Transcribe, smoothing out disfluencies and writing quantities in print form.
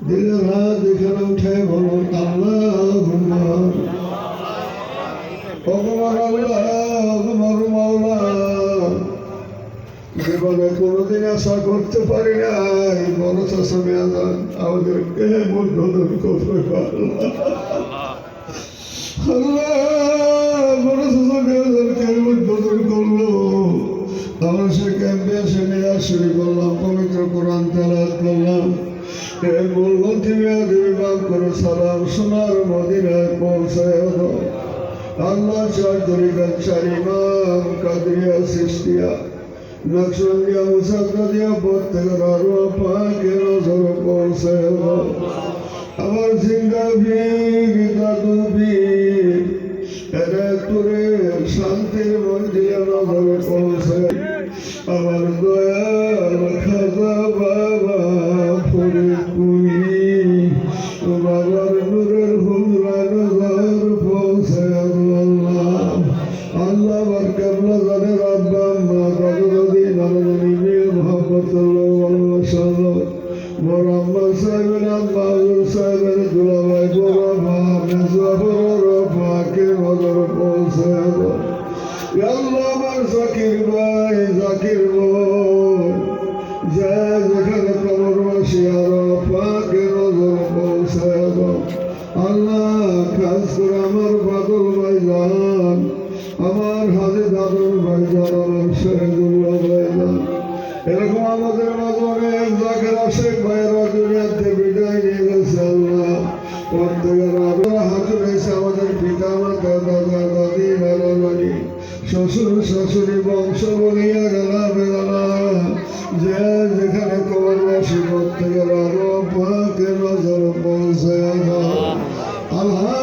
দিলের হাত এখানে উঠে বলো জীবনে কোনোদিন আশা করতে পারি নাই বড় চাষে আমাদেরকে উদ্বোধন করতে পারলাম বড় চাষকে উদ্বোধন করলো আমরা সে ক্যাম্পে এসে নিয়ে শুরু করলাম পবিত্র কোরআন তেলাওয়াত করলাম এর মূল দেবী বাপ করে সালাম সোনার মদিনায় পৌঁছায় আল্লাহ চার তরিকার চার ইমাম কাদরিয়া সৃষ্টিয়া নকশবন্দিয়া মুসাদ্দিয়া প্রত্যেকের আরো পাকে নজর পৌঁছায় আমার জিন্দা বীর দাদু বীর এরা তোরে শান্তির মন্দিরে নজর পৌঁছায় আমার দয়াল খাজা বাবা ফরে কুই বাবার নূরের হুজরা নজর পৌঁছায় আল্লাহ আল্লাহ বার কেবলা জানে রাব্বা মা দাদুদি নানানি মিল মোহাম্মদুল্লাহ ভালোবাসা বড় আম্মা সাহেবের আম্মা হুজুর সাহেবের দুলাভাই বড় মা মেজবাবর পাকে নজর পৌঁছায় আল্লাহ আমার জাকির ভাই জাকির বোন যা যেখানে কবরবাসী আরো পাকে নজর পৌঁছায় আল্লাহ খাস করে আমার বাদল ভাই যান আমার হাজি দাদুর ভাই যান আমার শহীদুল্লাহ ভাই যান এরকম আমাদের মাঝে অনেক জাকির আশেক ভাইয়েরা দুনিয়াতে বিদায় নিয়ে গেছে আল্লাহ প্রত্যেকের আমরা হাতে রয়েছে আমাদের পিতা মাতা দাদা দাদি নানা নানি শ্বশুর শাশুড়ি বংশ বলিয়া গেলা বেলা যে যেখানে কবরবাসী প্রত্যেকের আরো পাকে নজর পৌঁছায় আল্লাহ